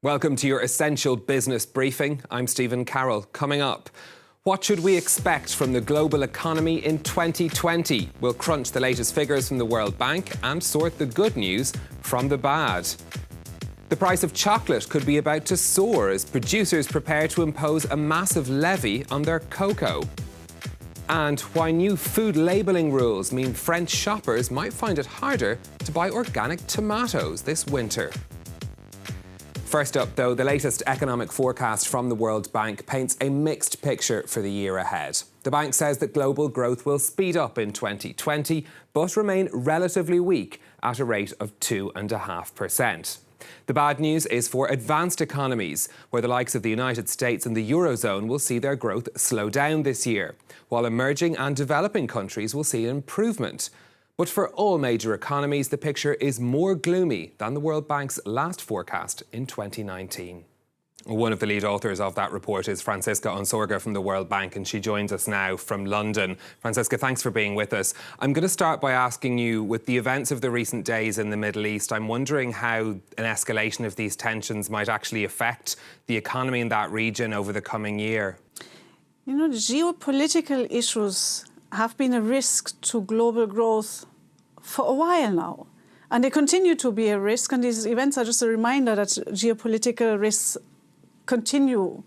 Welcome to your Essential Business Briefing. I'm Stephen Carroll. Coming up, what should we expect from the global economy in 2020? We'll crunch the latest figures from the World Bank and sort the good news from the bad. The price of chocolate could be about to soar as producers prepare to impose a massive levy on their cocoa. And why new food labelling rules mean French shoppers might find it harder to buy organic tomatoes this winter. First up, though, the latest economic forecast from the World Bank paints a mixed picture for the year ahead. The bank says that global growth will speed up in 2020, but remain relatively weak at a rate of 2.5%. The bad news is for advanced economies, where the likes of the United States and the Eurozone will see their growth slow down this year, while emerging and developing countries will see an improvement. But for all major economies, the picture is more gloomy than the World Bank's last forecast in 2019. One of the lead authors of that report is Franziska Ohnsorge from the World Bank, and she joins us now from London. Franziska, thanks for being with us. I'm going to start by asking you, with the events of the recent days in the Middle East, I'm wondering how an escalation of these tensions might actually affect the economy in that region over the coming year. You know, geopolitical issues have been a risk to global growth for a while now. And they continue to be a risk, and these events are just a reminder that geopolitical risks continue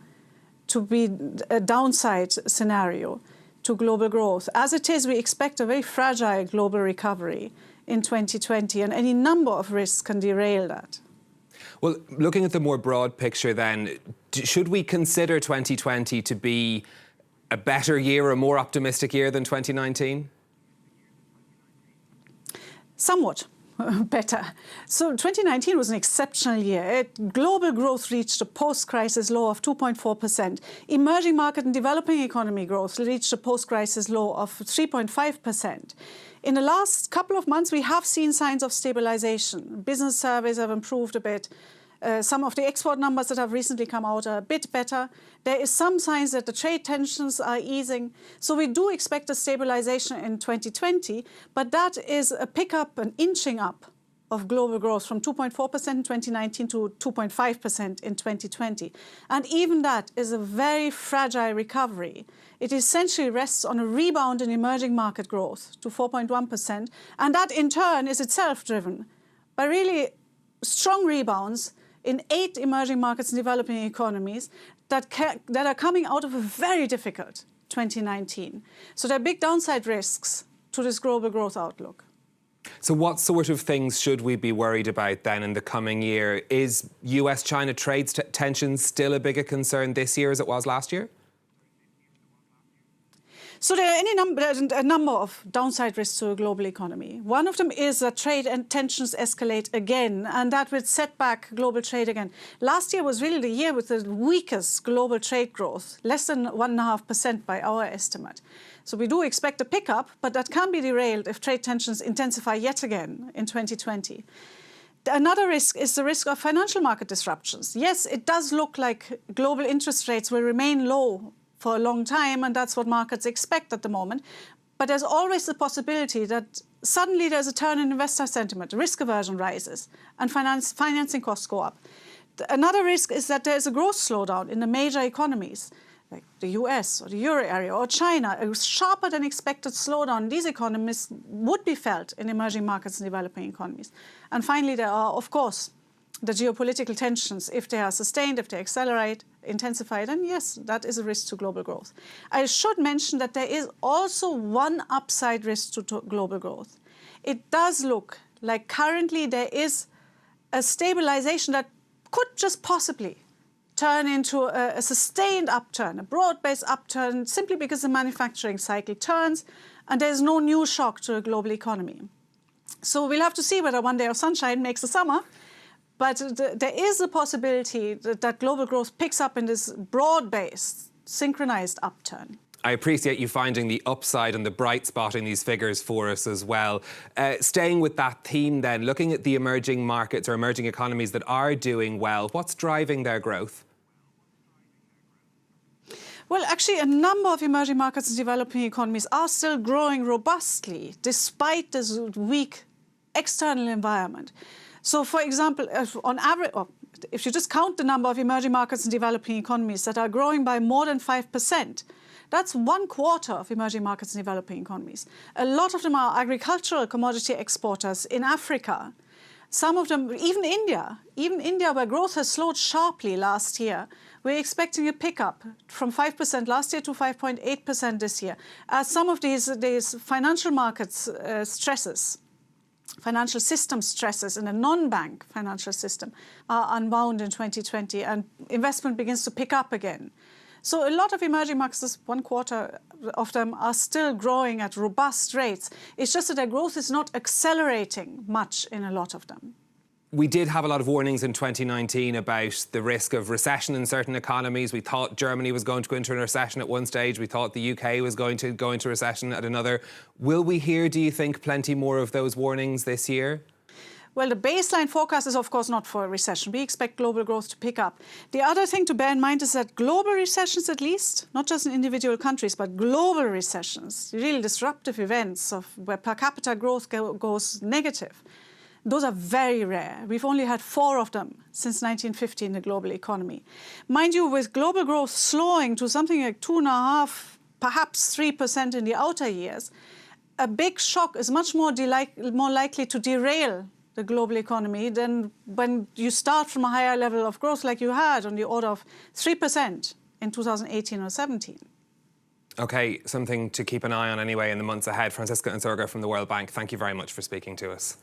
to be a downside scenario to global growth. As it is, we expect a very fragile global recovery in 2020, and any number of risks can derail that. Well, looking at the more broad picture then, should we consider 2020 to be a better year, a more optimistic year than 2019? Somewhat better. So 2019 was an exceptional year. Global growth reached a post-crisis low of 2.4%. Emerging market and developing economy growth reached a post-crisis low of 3.5%. In the last couple of months, we have seen signs of stabilization. Business surveys have improved a bit. Some of the export numbers that have recently come out are a bit better. There is some signs that the trade tensions are easing. So we do expect a stabilization in 2020, but that is a pickup, an inching up of global growth from 2.4% in 2019 to 2.5% in 2020. And even that is a very fragile recovery. It essentially rests on a rebound in emerging market growth to 4.1%. And that in turn is itself driven by really strong rebounds in 8 emerging markets and developing economies that are coming out of a very difficult 2019. So there are big downside risks to this global growth outlook. So what sort of things should we be worried about then in the coming year? Is US-China trade tensions still a bigger concern this year as it was last year? So there are a number of downside risks to a global economy. One of them is that trade and tensions escalate again, and that will set back global trade again. Last year was really the year with the weakest global trade growth, less than 1.5% by our estimate. So we do expect a pickup, but that can be derailed if trade tensions intensify yet again in 2020. Another risk is the risk of financial market disruptions. Yes, it does look like global interest rates will remain low for a long time, and that's what markets expect at the moment. But there's always the possibility that suddenly there's a turn in investor sentiment, risk aversion rises, and financing costs go up. Another risk is that there's a growth slowdown in the major economies, like the US or the euro area or China. A sharper than expected slowdown in these economies would be felt in emerging markets and developing economies. And finally, there are, of course, the geopolitical tensions. If they are sustained, if they accelerate, intensify, then yes, that is a risk to global growth. I should mention that there is also one upside risk to global growth. It does look like currently there is a stabilization that could just possibly turn into a sustained upturn, a broad-based upturn, simply because the manufacturing cycle turns and there's no new shock to a global economy. So we'll have to see whether one day of sunshine makes a summer. But there is a possibility that global growth picks up in this broad-based, synchronized upturn. I appreciate you finding the upside and the bright spot in these figures for us as well. Staying with that theme then, looking at the emerging markets or emerging economies that are doing well, what's driving their growth? Well, actually, a number of emerging markets and developing economies are still growing robustly, despite this weak external environment. So, for example, on average, if you just count the number of emerging markets and developing economies that are growing by more than 5%, that's 1/4 of emerging markets and developing economies. A lot of them are agricultural commodity exporters in Africa. Some of them, even India, where growth has slowed sharply last year, we're expecting a pickup from 5% last year to 5.8% this year. As some of these financial markets stresses, financial system stresses in the non-bank financial system are unwound in 2020 and investment begins to pick up again. So a lot of emerging markets, 1/4 of them, are still growing at robust rates. It's just that their growth is not accelerating much in a lot of them. We did have a lot of warnings in 2019 about the risk of recession in certain economies. We thought Germany was going to go into a recession at one stage. We thought the UK was going to go into recession at another. Will we hear, do you think, plenty more of those warnings this year? Well, the baseline forecast is, of course, not for a recession. We expect global growth to pick up. The other thing to bear in mind is that global recessions, at least, not just in individual countries, but global recessions, really disruptive events where per capita growth goes negative, those are very rare. We've only had 4 of them since 1950 in the global economy. Mind you, with global growth slowing to something like 2.5%, perhaps 3% in the outer years, a big shock is much more likely to derail the global economy than when you start from a higher level of growth like you had on the order of 3% in 2018 or 17. OK, something to keep an eye on anyway in the months ahead. Franziska Ohnsorge from the World Bank, thank you very much for speaking to us.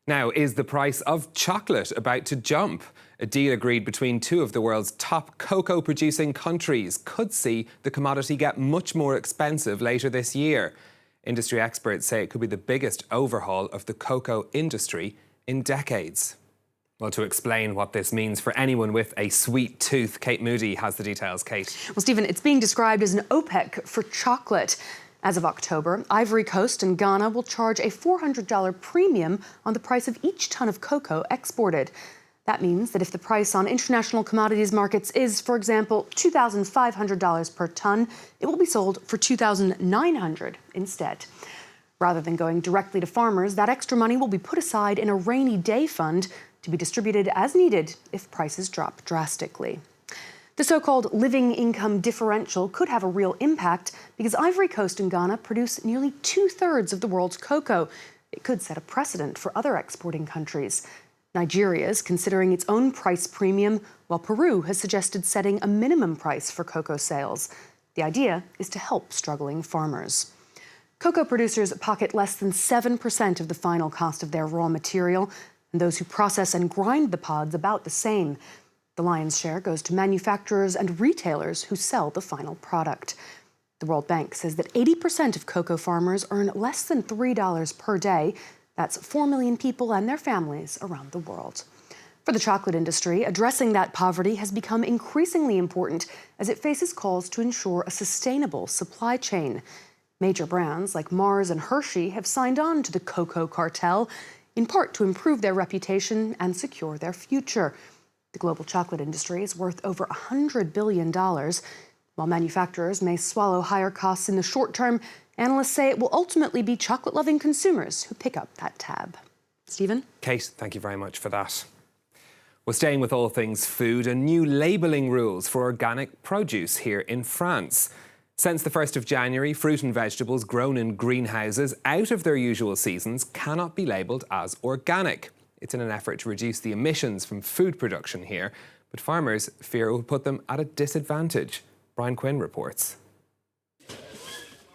Now, is the price of chocolate about to jump? A deal agreed between 2 of the world's top cocoa-producing countries could see the commodity get much more expensive later this year. Industry experts say it could be the biggest overhaul of the cocoa industry in decades. Well, to explain what this means for anyone with a sweet tooth, Kate Moody has the details. Kate. Well, Stephen, it's being described as an OPEC for chocolate. As of October, Ivory Coast and Ghana will charge a $400 premium on the price of each ton of cocoa exported. That means that if the price on international commodities markets is, for example, $2,500 per ton, it will be sold for $2,900 instead. Rather than going directly to farmers, that extra money will be put aside in a rainy day fund to be distributed as needed if prices drop drastically. The so-called living income differential could have a real impact because Ivory Coast and Ghana produce nearly 2/3 of the world's cocoa. It could set a precedent for other exporting countries. Nigeria is considering its own price premium, while Peru has suggested setting a minimum price for cocoa sales. The idea is to help struggling farmers. Cocoa producers pocket less than 7% of the final cost of their raw material, and those who process and grind the pods about the same. The lion's share goes to manufacturers and retailers who sell the final product. The World Bank says that 80% of cocoa farmers earn less than $3 per day. That's 4 million people and their families around the world. For the chocolate industry, addressing that poverty has become increasingly important as it faces calls to ensure a sustainable supply chain. Major brands like Mars and Hershey have signed on to the cocoa cartel, in part to improve their reputation and secure their future. The global chocolate industry is worth over $100 billion. While manufacturers may swallow higher costs in the short term, analysts say it will ultimately be chocolate-loving consumers who pick up that tab. Stephen? Kate, thank you very much for that. We're staying with all things food and new labelling rules for organic produce here in France. Since the 1st of January, fruit and vegetables grown in greenhouses out of their usual seasons cannot be labelled as organic. It's in an effort to reduce the emissions from food production here, but farmers fear it will put them at a disadvantage. Brian Quinn reports.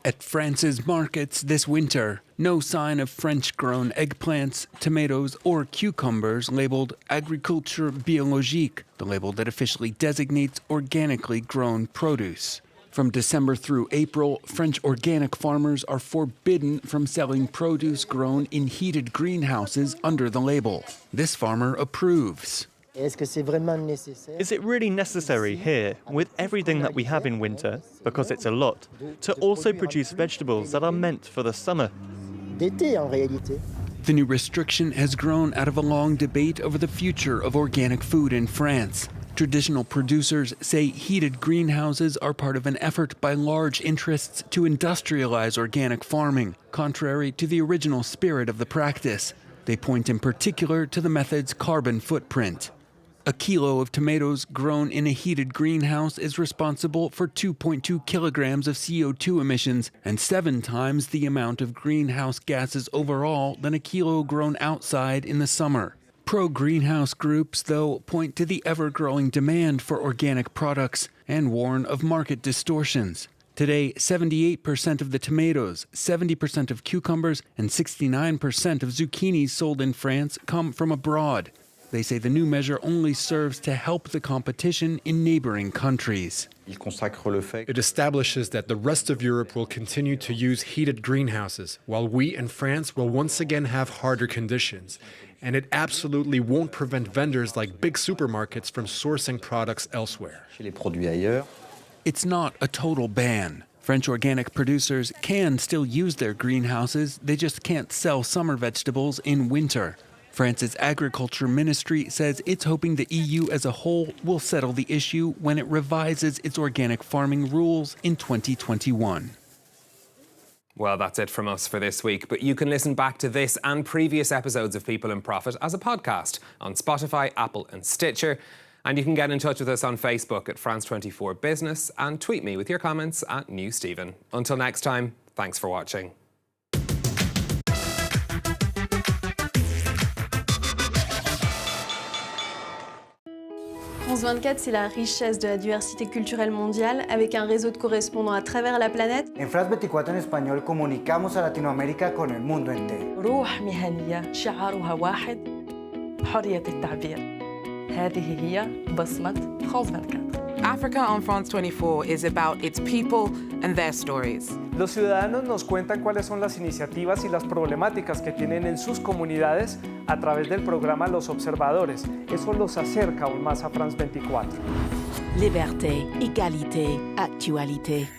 At France's markets this winter, no sign of French-grown eggplants, tomatoes or cucumbers labelled Agriculture Biologique, the label that officially designates organically grown produce. From December through April, French organic farmers are forbidden from selling produce grown in heated greenhouses under the label. This farmer approves. Is it really necessary here, with everything that we have in winter, because it's a lot, to also produce vegetables that are meant for the summer? The new restriction has grown out of a long debate over the future of organic food in France. Traditional producers say heated greenhouses are part of an effort by large interests to industrialize organic farming, contrary to the original spirit of the practice. They point in particular to the method's carbon footprint. A kilo of tomatoes grown in a heated greenhouse is responsible for 2.2 kilograms of CO2 emissions and 7 times the amount of greenhouse gases overall than a kilo grown outside in the summer. Pro-greenhouse groups, though, point to the ever-growing demand for organic products and warn of market distortions. Today, 78% of the tomatoes, 70% of cucumbers, and 69% of zucchinis sold in France come from abroad. They say the new measure only serves to help the competition in neighboring countries. It establishes that the rest of Europe will continue to use heated greenhouses, while we in France will once again have harder conditions. And it absolutely won't prevent vendors like big supermarkets from sourcing products elsewhere. It's not a total ban. French organic producers can still use their greenhouses, they just can't sell summer vegetables in winter. France's agriculture ministry says it's hoping the EU as a whole will settle the issue when it revises its organic farming rules in 2021. Well, that's it from us for this week, but you can listen back to this and previous episodes of People in Profit as a podcast on Spotify, Apple and Stitcher. And you can get in touch with us on Facebook at France24 Business and tweet me with your comments at NewStephen. Until next time, thanks for watching. France 24, c'est la richesse de la diversité culturelle mondiale avec un réseau de correspondants à travers la planète. En France 24 en español comunicamos a Latinoamérica con el mundo entero. روح مهنية شعارها واحد حرية التعبير. هذه هي بصمة France 24. Africa on France 24 is about its people and their stories. Los ciudadanos nos cuentan cuáles son las iniciativas y las problemáticas que tienen en sus comunidades a través del programa Los Observadores. Eso los acerca aún más a France 24. Liberté, égalité, actualité.